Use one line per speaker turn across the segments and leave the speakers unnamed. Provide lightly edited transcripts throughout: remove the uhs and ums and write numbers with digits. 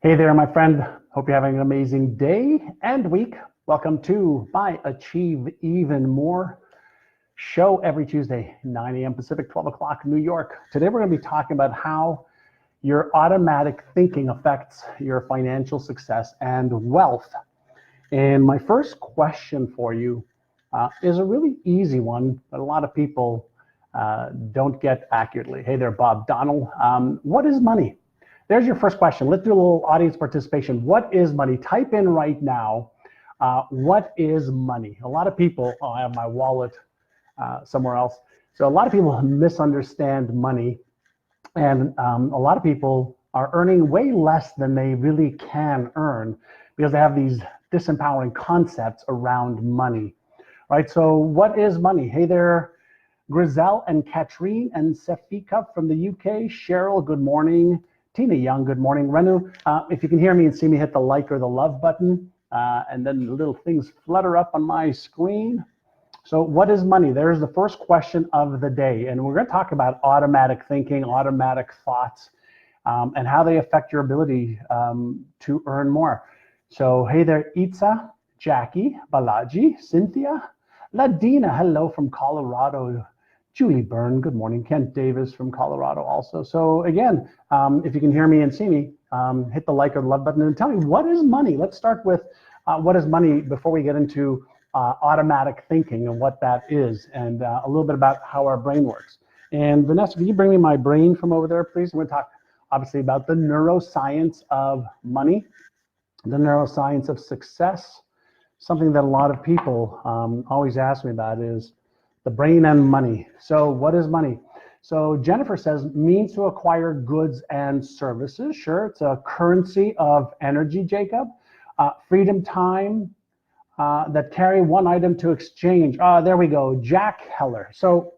Hey there, my friend. Hope you're having an amazing day and week. Welcome to my Achieve Even More show every Tuesday, 9 a.m. Pacific, 12 o'clock New York. Today, we're going to be talking about how your automatic thinking affects your financial success and wealth. And my first question for you is a really easy one, but a lot of people don't get accurately. Hey there, Bob Donald. What is money? There's your first question. Let's do a little audience participation. What is money? Type in right now, what is money? A lot of people, I have my wallet somewhere else. So a lot of people misunderstand money, and a lot of people are earning way less than they really can earn because they have these disempowering concepts around money, right? So what is money? Hey there, Grizel and Katrine and Sefika from the UK. Cheryl, good morning. Tina Young, good morning. Renu, if you can hear me and see me, hit the like or the love button, and then the little things flutter up on my screen. So what is money? There's the first question of the day, and we're going to talk about automatic thinking, automatic thoughts, and how they affect your ability to earn more. So hey there, Itza, Jackie, Balaji, Cynthia, Ladina, hello from Colorado. Julie Byrne, good morning. Kent Davis from Colorado also. So again, if you can hear me and see me, hit the like or love button and tell me, what is money? Let's start with what is money before we get into automatic thinking and what that is, and a little bit about how our brain works. And Vanessa, can you bring me my brain from over there, please? We're going to talk obviously about the neuroscience of money, the neuroscience of success. Something that a lot of people always ask me about is the brain and money. So what is money? So Jennifer says, means to acquire goods and services. Sure, it's a currency of energy, Jacob. Freedom, time, that carry one item to exchange. There we go, Jack Heller. So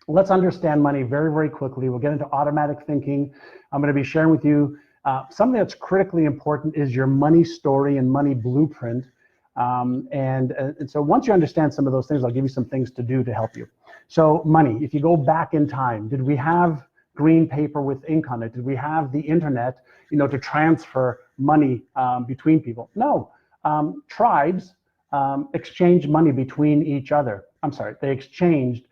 let's understand money very, very quickly. We'll get into automatic thinking. I'm going to be sharing with you something that's critically important is your money story and money blueprint. And so once you understand some of those things, I'll give you some things to do to help you. So money, if you go back in time, did we have green paper with ink on it? Did we have the internet, to transfer money between people? No. Tribes exchanged money between each other. I'm sorry, they exchanged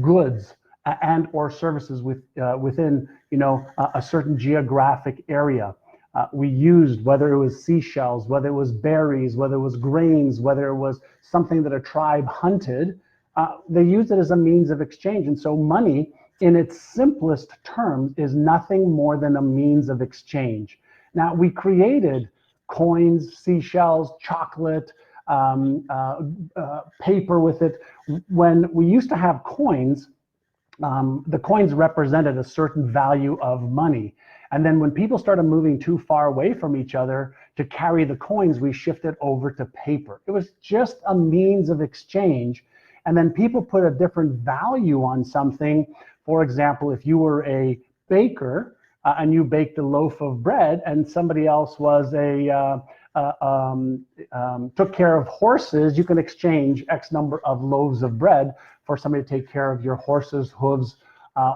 goods and or services within a certain geographic area. We used, whether it was seashells, whether it was berries, whether it was grains, whether it was something that a tribe hunted, they used it as a means of exchange. And so money, in its simplest terms, is nothing more than a means of exchange. Now, we created coins, seashells, chocolate, paper with it. When we used to have coins, the coins represented a certain value of money. And then when people started moving too far away from each other to carry the coins, we shifted over to paper. It was just a means of exchange. And then people put a different value on something. For example, if you were a baker and you baked a loaf of bread, and somebody else was took care of horses, you can exchange X number of loaves of bread for somebody to take care of your horse's hooves,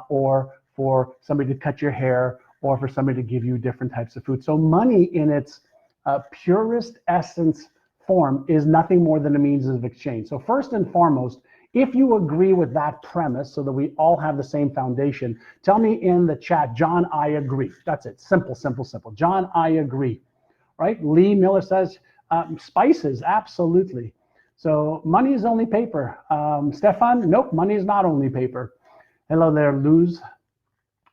or for somebody to cut your hair, or for somebody to give you different types of food. So money in its purest essence form is nothing more than a means of exchange. So first and foremost, if you agree with that premise so that we all have the same foundation, tell me in the chat, John, I agree. That's it, simple, simple, simple. John, I agree, right? Lee Miller says, spices, absolutely. So money is only paper. Stefan, nope, money is not only paper. Hello there, Luz.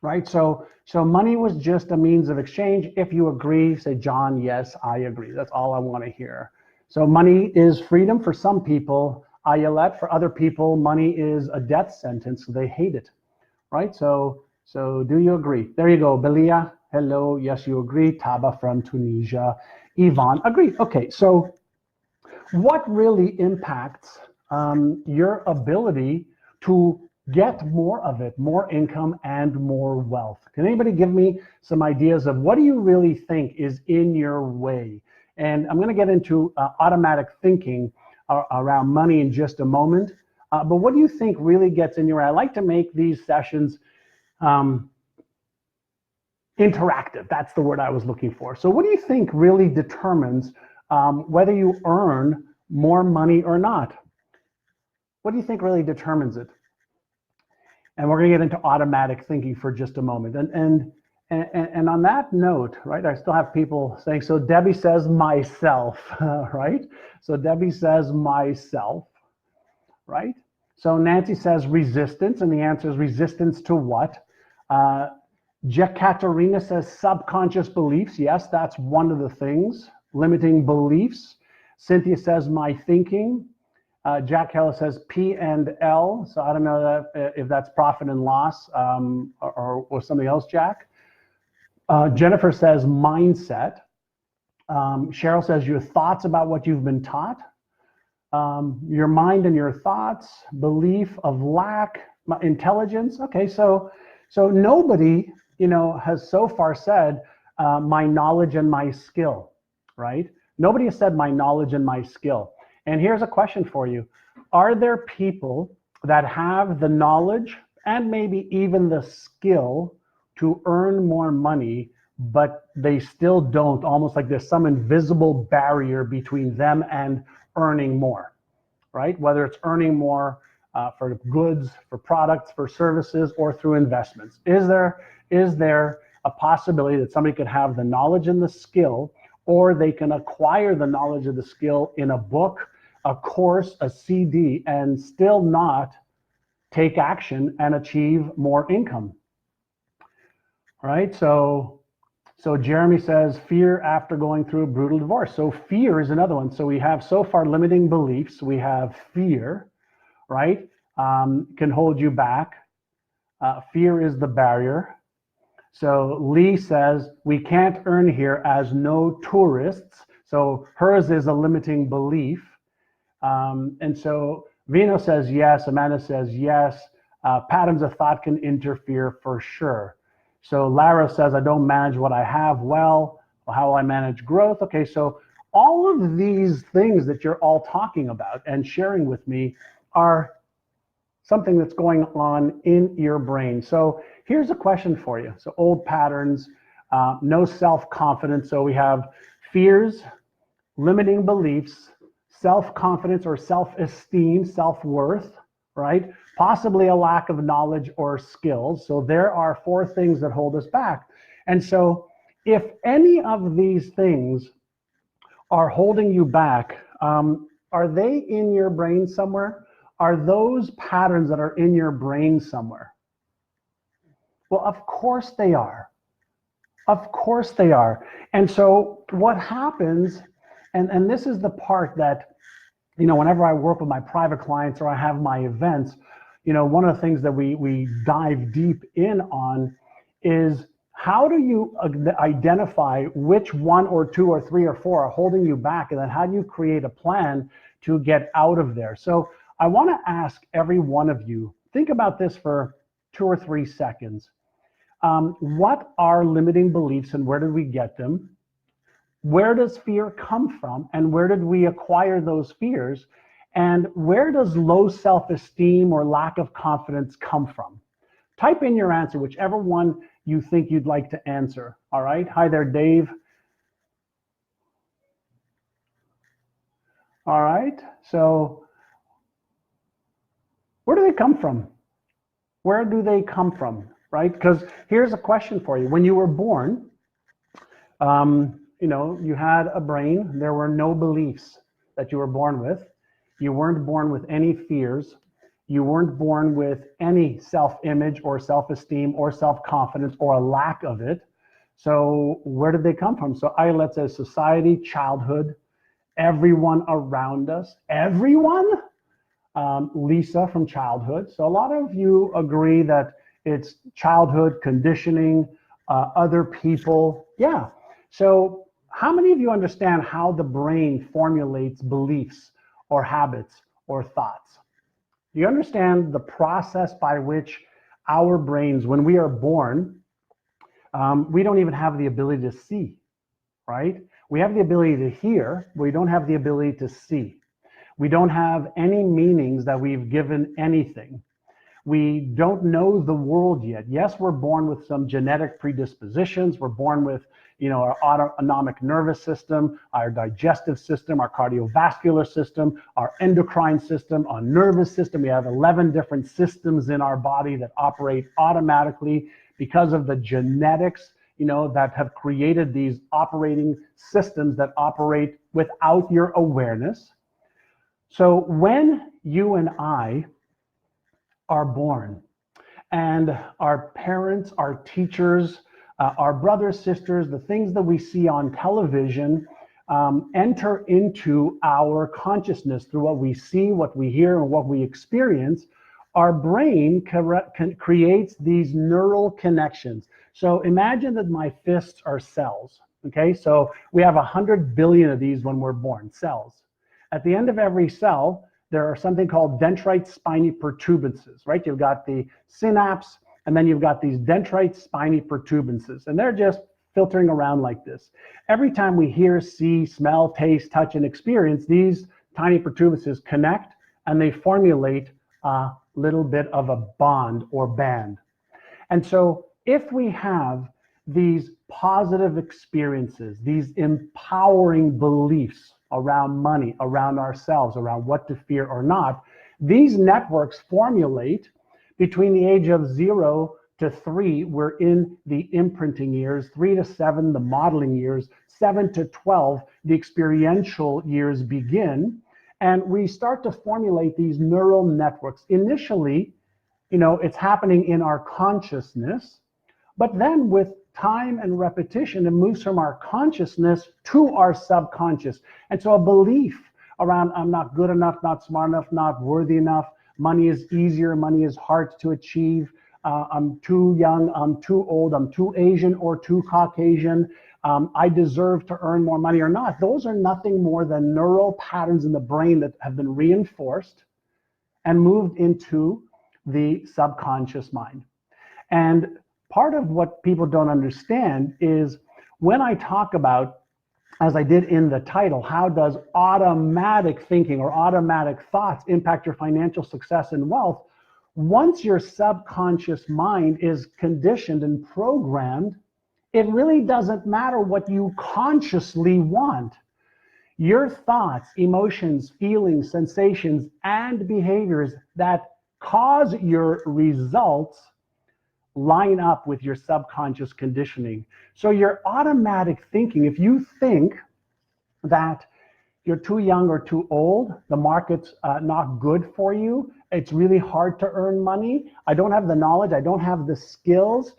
Right, so money was just a means of exchange. If you agree, say, John, yes, I agree. That's all I want to hear. So money is freedom for some people. Ayelet, for other people, money is a death sentence, so they hate it, right? So do you agree? There you go, Belia, hello, yes, you agree. Taba from Tunisia, Yvonne, agree. Okay, so what really impacts your ability to get more of it, more income and more wealth? Can anybody give me some ideas of what do you really think is in your way? And I'm going to get into automatic thinking around money in just a moment. But what do you think really gets in your way? I like to make these sessions interactive. That's the word I was looking for. So what do you think really determines whether you earn more money or not? What do you think really determines it? And we're going to get into automatic thinking for just a moment. And on that note, right, I still have people saying, so Debbie says myself, right? So Debbie says myself, right? So Nancy says resistance, and the answer is resistance to what? Jekaterina says subconscious beliefs. Yes, that's one of the things. Limiting beliefs. Cynthia says my thinking. Jack Heller says P and L. So I don't know if that's profit and loss or something else, Jack. Jennifer says mindset. Cheryl says your thoughts about what you've been taught. Your mind and your thoughts, belief of lack, intelligence. Okay, so nobody, has so far said my knowledge and my skill, right? Nobody has said my knowledge and my skill. And here's a question for you. Are there people that have the knowledge and maybe even the skill to earn more money, but they still don't, almost like there's some invisible barrier between them and earning more, right? Whether it's earning more for goods, for products, for services, or through investments. Is there a possibility that somebody could have the knowledge and the skill, or they can acquire the knowledge of the skill in a book, a course, a CD, and still not take action and achieve more income? Right? So Jeremy says fear after going through a brutal divorce. So fear is another one. So we have so far limiting beliefs. We have fear, right? Can hold you back. Fear is the barrier. So Lee says we can't earn here as no tourists. So hers is a limiting belief. And so Vino says yes. Amanda says yes. Patterns of thought can interfere for sure. So Lara says, I don't manage what I have well. How will I manage growth? Okay, so all of these things that you're all talking about and sharing with me are something that's going on in your brain. So here's a question for you. So old patterns, no self-confidence. So we have fears, limiting beliefs, self-confidence or self-esteem, self-worth, right? Possibly a lack of knowledge or skills. So there are 4 things that hold us back. And so if any of these things are holding you back, are they in your brain somewhere? Are those patterns that are in your brain somewhere? Well, of course they are. Of course they are. And so what happens, and this is the part that, whenever I work with my private clients or I have my events, one of the things that we dive deep in on is how do you identify which 1 or 2 or 3 or 4 are holding you back, and then how do you create a plan to get out of there? So I want to ask every one of you, think about this for 2 or 3 seconds. What are limiting beliefs and where did we get them? Where does fear come from, and where did we acquire those fears? And where does low self-esteem or lack of confidence come from? Type in your answer, whichever one you think you'd like to answer. All right. Hi there, Dave. All right. So where do they come from? Where do they come from? Right? Because here's a question for you. When you were born, you had a brain. There were no beliefs that you were born with. You weren't born with any fears. You weren't born with any self-image or self-esteem or self-confidence or a lack of it. So where did they come from? So Ayelet says society, childhood, everyone around us, everyone. Lisa from childhood. So a lot of you agree that it's childhood, conditioning, other people. Yeah. So how many of you understand how the brain formulates beliefs or habits or thoughts? Do you understand the process by which our brains, when we are born, we don't even have the ability to see, right? We have the ability to hear, but we don't have the ability to see. We don't have any meanings that we've given anything. We don't know the world yet. Yes, we're born with some genetic predispositions. We're born with, our autonomic nervous system, our digestive system, our cardiovascular system, our endocrine system, our nervous system. We have 11 different systems in our body that operate automatically because of the genetics, that have created these operating systems that operate without your awareness. So when you and I are born, and our parents, our teachers, our brothers, sisters, the things that we see on television enter into our consciousness through what we see, what we hear, and what we experience. Our brain creates these neural connections. So imagine that my fists are cells, okay? So we have 100 billion of these when we're born, cells. At the end of every cell, there are something called dendrite spiny protuberances, right? You've got the synapse, and then you've got these dendrite spiny protuberances, and they're just filtering around like this. Every time we hear, see, smell, taste, touch, and experience, these tiny protuberances connect, and they formulate a little bit of a bond or band. And so if we have these positive experiences, these empowering beliefs around money, around ourselves, around what to fear or not, these networks formulate between the age of 0 to 3. We're in the imprinting years, 3 to 7, the modeling years, 7 to 12, the experiential years begin. And we start to formulate these neural networks. Initially, it's happening in our consciousness, but then with time and repetition, it moves from our consciousness to our subconscious. And so a belief around I'm not good enough, not smart enough, not worthy enough, money is easier, money is hard to achieve, I'm too young, I'm too old, I'm too Asian or too Caucasian, I deserve to earn more money or not. Those are nothing more than neural patterns in the brain that have been reinforced and moved into the subconscious mind. And part of what people don't understand is when I talk about, as I did in the title, how does automatic thinking or automatic thoughts impact your financial success and wealth? Once your subconscious mind is conditioned and programmed, it really doesn't matter what you consciously want. Your thoughts, emotions, feelings, sensations, and behaviors that cause your results line up with your subconscious conditioning. So your automatic thinking, if you think that you're too young or too old, the market's not good for you, it's really hard to earn money, I don't have the knowledge, I don't have the skills,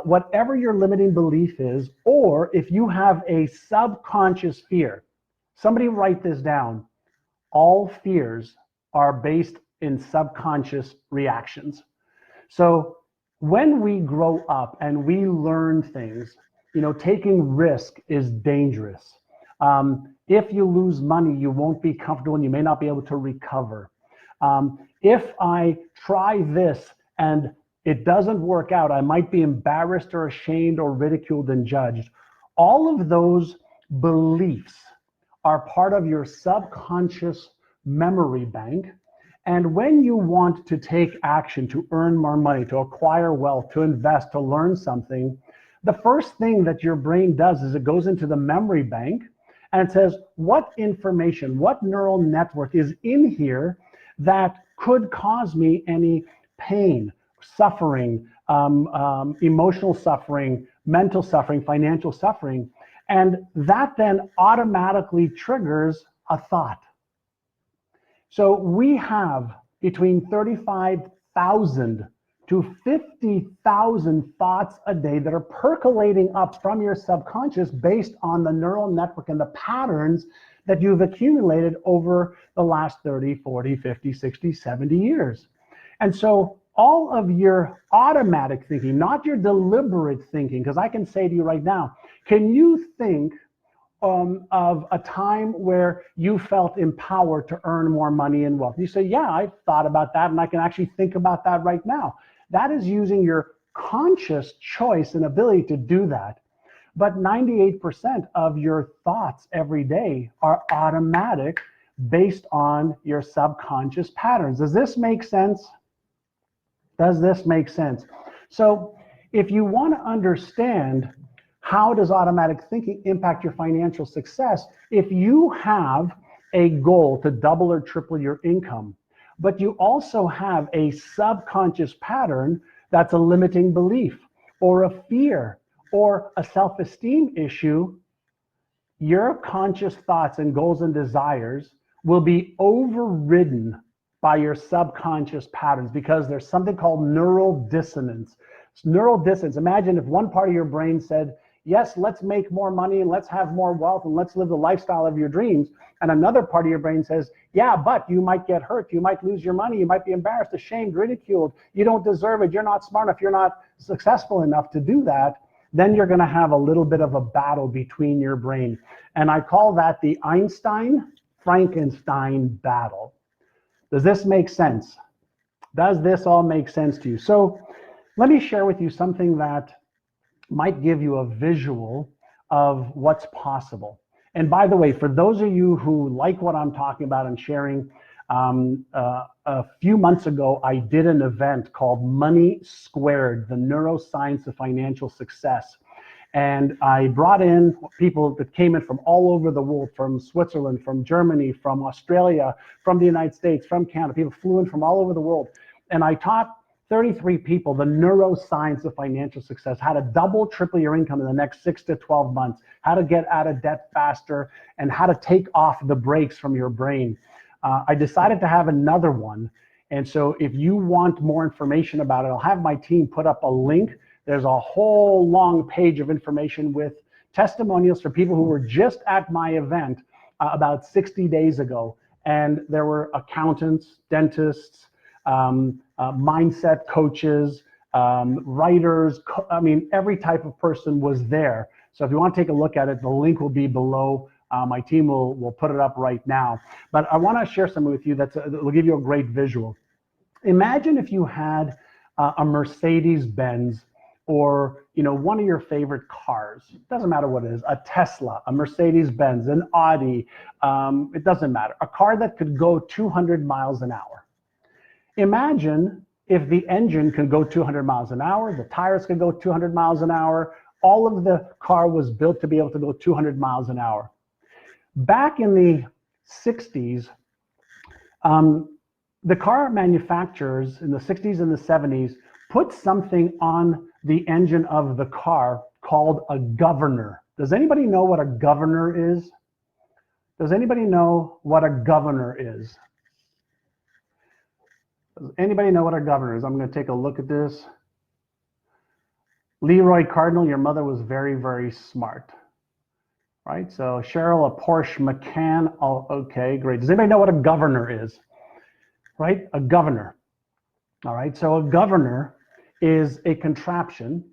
whatever your limiting belief is, or if you have a subconscious fear, somebody write this down. All fears are based in subconscious reactions. So when we grow up and we learn things, taking risk is dangerous. If you lose money, you won't be comfortable and you may not be able to recover. If I try this and it doesn't work out, I might be embarrassed or ashamed or ridiculed and judged. All of those beliefs are part of your subconscious memory bank. And when you want to take action to earn more money, to acquire wealth, to invest, to learn something, the first thing that your brain does is it goes into the memory bank and it says, what information, what neural network is in here that could cause me any pain, suffering, emotional suffering, mental suffering, financial suffering. And that then automatically triggers a thought. So we have between 35,000 to 50,000 thoughts a day that are percolating up from your subconscious based on the neural network and the patterns that you've accumulated over the last 30, 40, 50, 60, 70 years. And so all of your automatic thinking, not your deliberate thinking, because I can say to you right now, can you think of a time where you felt empowered to earn more money and wealth? You say, yeah, I've thought about that and I can actually think about that right now. That is using your conscious choice and ability to do that. But 98% of your thoughts every day are automatic based on your subconscious patterns. Does this make sense? Does this make sense? So if you want to understand how does automatic thinking impact your financial success, if you have a goal to double or triple your income, but you also have a subconscious pattern that's a limiting belief or a fear or a self-esteem issue, your conscious thoughts and goals and desires will be overridden by your subconscious patterns because there's something called neural dissonance. It's neural dissonance. Imagine if one part of your brain said, yes, let's make more money and let's have more wealth and let's live the lifestyle of your dreams. And another part of your brain says, yeah, but you might get hurt. You might lose your money. You might be embarrassed, ashamed, ridiculed. You don't deserve it. You're not smart enough. You're not successful enough to do that. Then you're going to have a little bit of a battle between your brain. And I call that the Einstein-Frankenstein battle. Does this make sense? Does this all make sense to you? So let me share with you something that might give you a visual of what's possible. And by the way, for those of you who like what I'm talking about and sharing, a few months ago, I did an event called Money Squared, the Neuroscience of Financial Success. And I brought in people that came in from all over the world, from Switzerland, from Germany, from Australia, from the United States, from Canada. People flew in from all over the world. And I taught 33 people the neuroscience of financial success, how to double, triple your income in the next 6 to 12 months, how to get out of debt faster, and how to take off the brakes from your brain. I decided to have another one. And so if you want more information about it, I'll have my team put up a link. There's a whole long page of information with testimonials for people who were just at my event about 60 days ago. And there were accountants, dentists, mindset coaches, writers. I mean, every type of person was there. So if you want to take a look at it, the link will be below. My team will put it up right now. But I want to share something with you that will give you a great visual. Imagine if you had a Mercedes-Benz or one of your favorite cars. It doesn't matter what it is, a Tesla, a Mercedes-Benz, an Audi, it doesn't matter. A car that could go 200 miles an hour. Imagine if the engine could go 200 miles an hour, the tires could go 200 miles an hour, all of the car was built to be able to go 200 miles an hour. Back in the 60s, the car manufacturers in the 60s and the 70s put something on the engine of the car called a governor. Does anybody know what a governor is? Does anybody know what a governor is? Does anybody know what a governor is? I'm going to take a look at this. Leroy Cardinal, your mother was very, very smart. Right? So Cheryl, a Porsche Macan. Oh, okay, great. Does anybody know what a governor is? Right? A governor. All right. So a governor is a contraption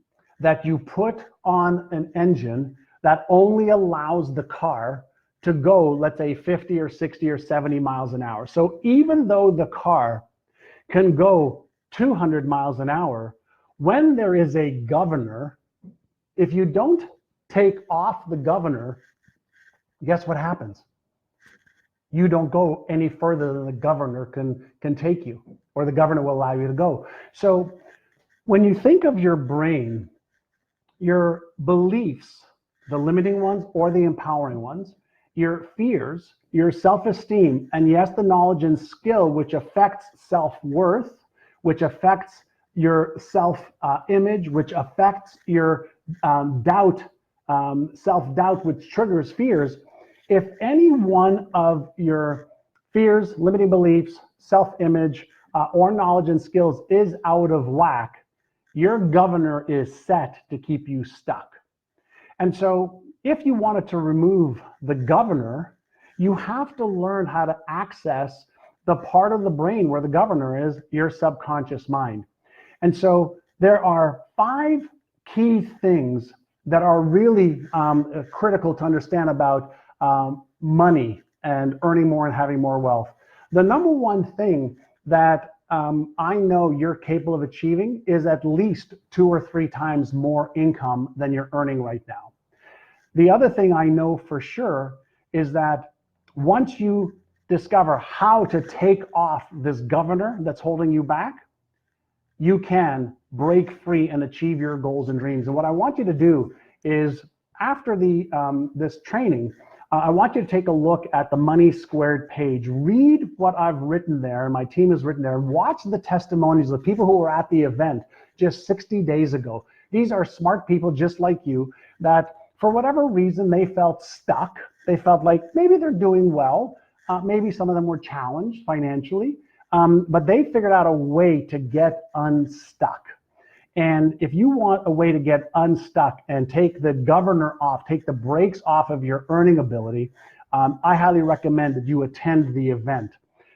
that you put on an engine that only allows the car to go, let's say 50 or 60 or 70 miles an hour. So even though the car can go 200 miles an hour, when there is a governor, if you don't take off the governor, guess what happens? You don't go any further than the governor can take you, or the governor will allow you to go. So when you think of your brain, your beliefs, the limiting ones or the empowering ones, your fears, your self-esteem, and yes, the knowledge and skill, which affects self-worth, which affects your self-image, which affects your doubt, self-doubt, which triggers fears. If any one of your fears, limiting beliefs, self-image, or knowledge and skills is out of whack, your governor is set to keep you stuck. And so if you wanted to remove the governor, you have to learn how to access the part of the brain where the governor is, your subconscious mind. And so there are 5 key things that are really critical to understand about money and earning more and having more wealth. The number one thing that I know you're capable of achieving is at least 2 or 3 times more income than you're earning right now. The other thing I know for sure is that once you discover how to take off this governor that's holding you back, you can break free and achieve your goals and dreams. And what I want you to do is, after this training, I want you to take a look at the Money Squared page. Read what I've written there, and my team has written there. Watch the testimonies of people who were at the event just 60 days ago. These are smart people just like you that, for whatever reason, they felt stuck. They felt like maybe they're doing well. Maybe some of them were challenged financially, but they figured out a way to get unstuck. And if you want a way to get unstuck and take the governor off, take the brakes off of your earning ability, I highly recommend that you attend the event.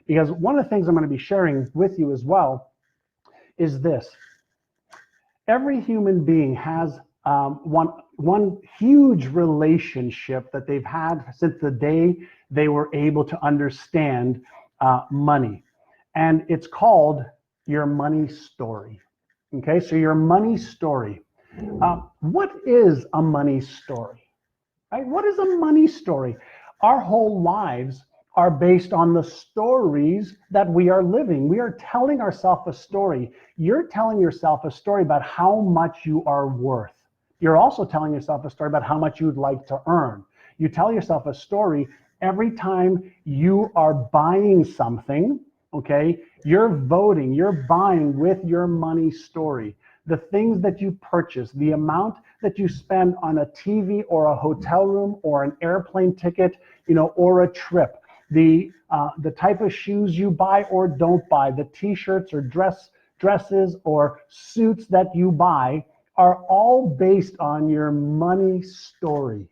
Because one of the things I'm going to be sharing with you as well is this. Every human being has one huge relationship that they've had since the day they were able to understand money. And it's called your money story. Okay, so your money story. What is a money story? Right? What is a money story? Our whole lives are based on the stories that we are living. We are telling ourselves a story. You're telling yourself a story about how much you are worth. You're also telling yourself a story about how much you'd like to earn. You tell yourself a story every time you are buying something. Okay, you're voting, you're buying with your money story. The things that you purchase, the amount that you spend on a TV or a hotel room or an airplane ticket, or a trip, the type of shoes you buy or don't buy, the t-shirts or dresses or suits that you buy are all based on your money story.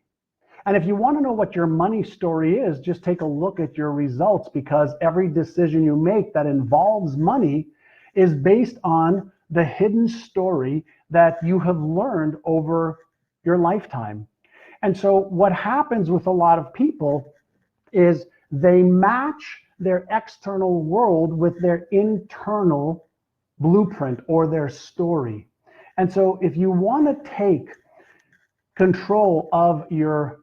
And if you want to know what your money story is, just take a look at your results, because every decision you make that involves money is based on the hidden story that you have learned over your lifetime. And so what happens with a lot of people is they match their external world with their internal blueprint or their story. And so if you want to take control of your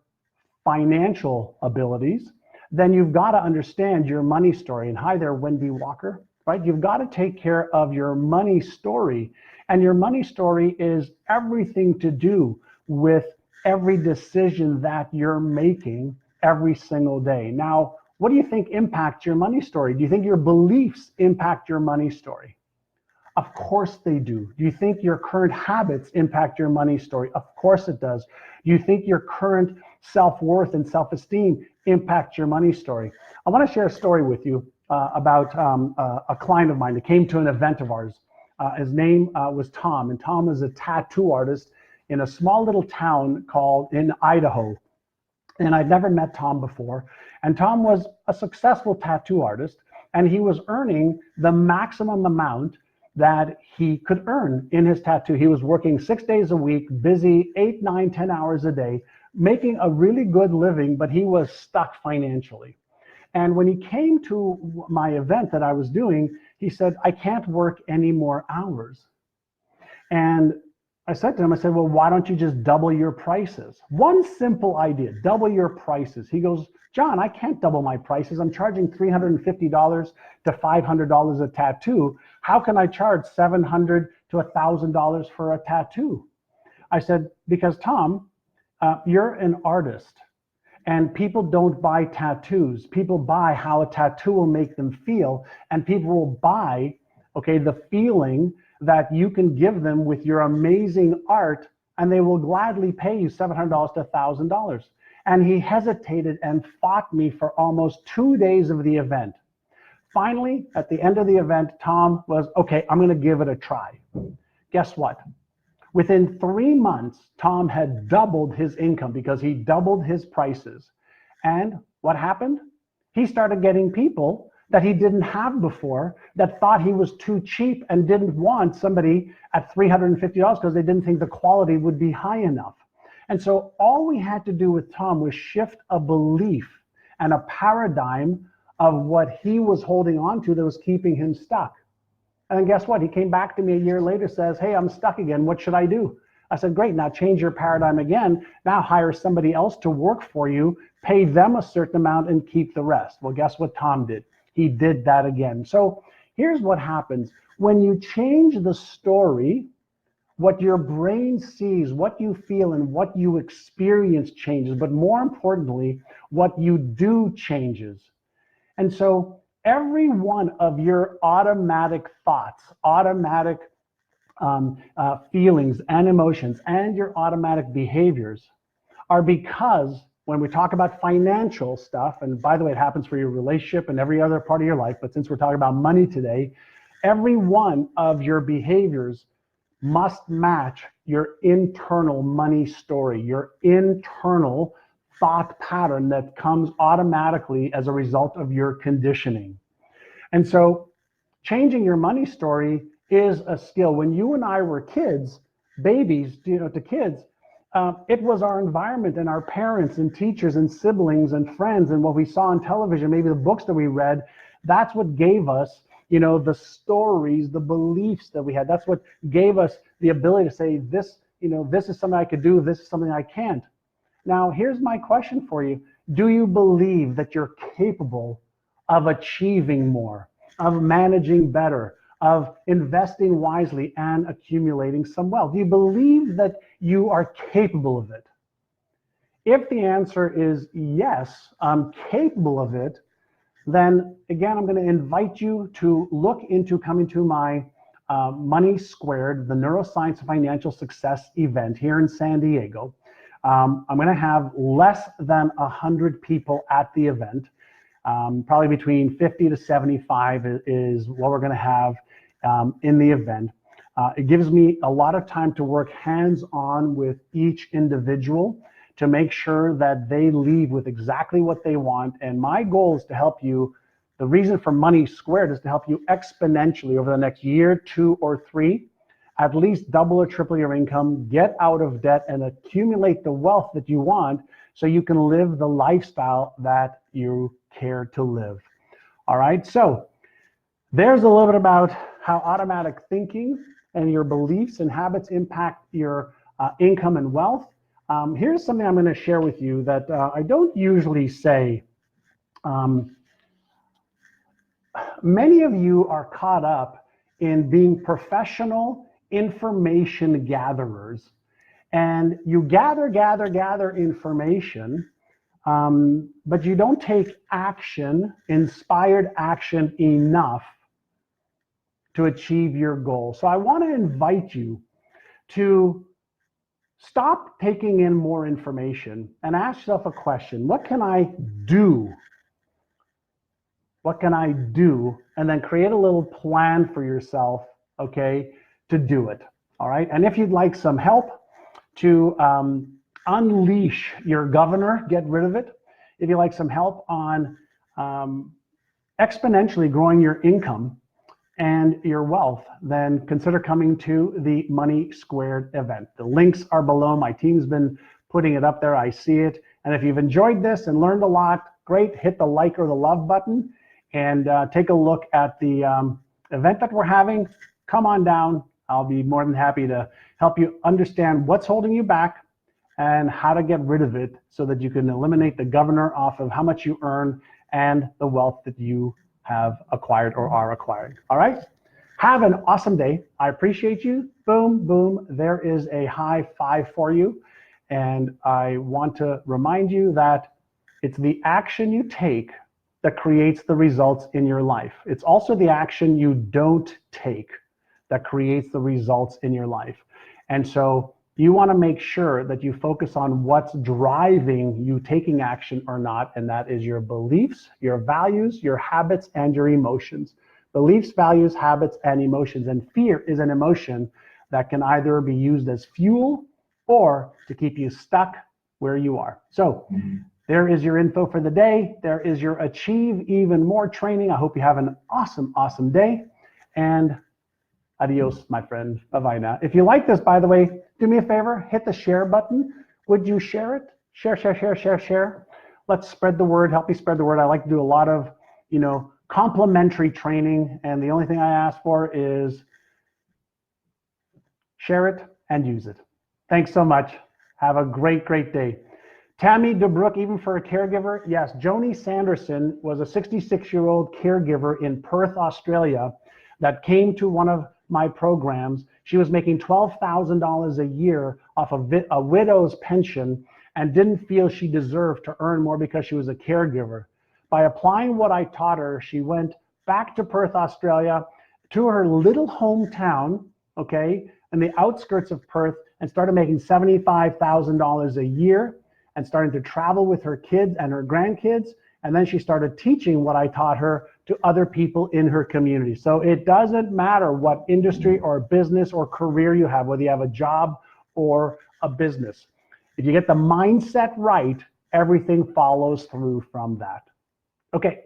financial abilities, then you've got to understand your money story. And hi there, Wendy Walker, right? You've got to take care of your money story. And your money story is everything to do with every decision that you're making every single day. Now, what do you think impacts your money story? Do you think your beliefs impact your money story? Of course they do. Do you think your current habits impact your money story? Of course it does. Do you think your current self-worth and self-esteem impact your money story? I want to share a story with you about a client of mine that came to an event of ours. His name was Tom, and Tom is a tattoo artist in a small little town called in Idaho. And I'd never met Tom before. And Tom was a successful tattoo artist, and he was earning the maximum amount that he could earn in his tattoo. He was working 6 days a week, busy 8, 9, 10 hours a day, making a really good living, but he was stuck financially. And when he came to my event that I was doing, he said, I can't work any more hours. And I said to him, I said, well, why don't you just double your prices? One simple idea, double your prices. He goes, John, I can't double my prices. I'm charging $350 to $500 a tattoo. How can I charge $700 to $1,000 for a tattoo? I said, because Tom, you're an artist, and people don't buy tattoos. People buy how a tattoo will make them feel, and people will buy, okay, the feeling that you can give them with your amazing art, and they will gladly pay you $700 to $1,000. And he hesitated and fought me for almost 2 days of the event. Finally, at the end of the event, Tom was, okay, I'm going to give it a try. Guess what? Within 3 months, Tom had doubled his income because he doubled his prices. And what happened? He started getting people that he didn't have before that thought he was too cheap and didn't want somebody at $350 because they didn't think the quality would be high enough. And so all we had to do with Tom was shift a belief and a paradigm of what he was holding on to that was keeping him stuck. And then guess what? He came back to me a year later, says, hey, I'm stuck again. What should I do? I said, great, now change your paradigm again. Now hire somebody else to work for you, pay them a certain amount and keep the rest. Well, guess what Tom did? He did that again. So here's what happens. When you change the story, what your brain sees, what you feel, and what you experience changes, but more importantly, what you do changes. And so every one of your automatic thoughts, automatic feelings and emotions, and your automatic behaviors are because when we talk about financial stuff, and by the way, it happens for your relationship and every other part of your life, but since we're talking about money today, every one of your behaviors must match your internal money story, your internal thought pattern that comes automatically as a result of your conditioning. And so changing your money story is a skill. When you and I were kids, babies, to kids, it was our environment and our parents and teachers and siblings and friends and what we saw on television, maybe the books that we read. That's what gave us, the stories, the beliefs that we had. That's what gave us the ability to say, this is something I could do, this is something I can't. Now, here's my question for you. Do you believe that you're capable of achieving more, of managing better, of investing wisely and accumulating some wealth? Do you believe that you are capable of it? If the answer is yes, I'm capable of it, then again, I'm going to invite you to look into coming to my Money Squared, the Neuroscience of Financial Success event here in San Diego. I'm going to have less than 100 people at the event. Probably between 50 to 75 is what we're going to have in the event. It gives me a lot of time to work hands-on with each individual to make sure that they leave with exactly what they want. And my goal is to help you. The reason for Money Squared is to help you exponentially over the next year, 2 or 3, at least double or triple your income, get out of debt, and accumulate the wealth that you want so you can live the lifestyle that you care to live. All right, so there's a little bit about how automatic thinking and your beliefs and habits impact your income and wealth. Here's something I'm going to share with you that I don't usually say. Many of you are caught up in being professional information gatherers, and you gather information, but you don't take action, inspired action enough to achieve your goal. So I want to invite you to stop taking in more information and ask yourself a question. What can I do? What can I do? And then create a little plan for yourself, okay, to do it. All right. And if you'd like some help to unleash your governor, get rid of it. If you'd like some help on exponentially growing your income and your wealth, then consider coming to the Money Squared event. The links are below. My team's been putting it up there. I see it. And if you've enjoyed this and learned a lot, great. Hit the like or the love button and take a look at the event that we're having. Come on down. I'll be more than happy to help you understand what's holding you back and how to get rid of it so that you can eliminate the governor off of how much you earn and the wealth that you have acquired or are acquiring. All right. Have an awesome day. I appreciate you. Boom, boom. There is a high five for you. And I want to remind you that it's the action you take that creates the results in your life. It's also the action you don't take that creates the results in your life. And so you want to make sure that you focus on what's driving you taking action or not, and that is your beliefs, your values, your habits, and your emotions. Beliefs, values, habits, and emotions. And fear is an emotion that can either be used as fuel or to keep you stuck where you are. So there is your info for the day. There is your Achieve Even More training. I hope you have an awesome, awesome day. And adios, my friend. Bye-bye now. If you like this, by the way, do me a favor, hit the share button. Would you share it? Share, share, share, share, share. Let's spread the word. Help me spread the word. I like to do a lot of, complimentary training. And the only thing I ask for is share it and use it. Thanks so much. Have a great, great day. Tammy DeBrook, even for a caregiver. Yes, Joni Sanderson was a 66-year-old caregiver in Perth, Australia, that came to one of my programs. She was making $12,000 a year off a widow's pension and didn't feel she deserved to earn more because she was a caregiver. By applying what I taught her, she went back to Perth, Australia, to her little hometown, okay, in the outskirts of Perth, and started making $75,000 a year and starting to travel with her kids and her grandkids. And then she started teaching what I taught her to other people in her community. So it doesn't matter what industry or business or career you have, whether you have a job or a business. If you get the mindset right, everything follows through from that. Okay,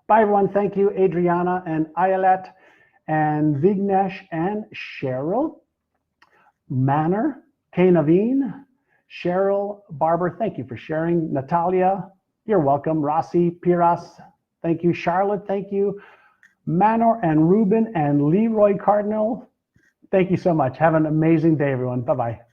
bye everyone. Thank you, Adriana and Ayelet and Vignesh and Cheryl, Manor, Kay Naveen, Cheryl, Barber, thank you for sharing. Natalia, you're welcome. Rossi, Piras, thank you. Charlotte, thank you. Manor and Ruben and Leroy Cardinal, thank you so much. Have an amazing day, everyone. Bye-bye.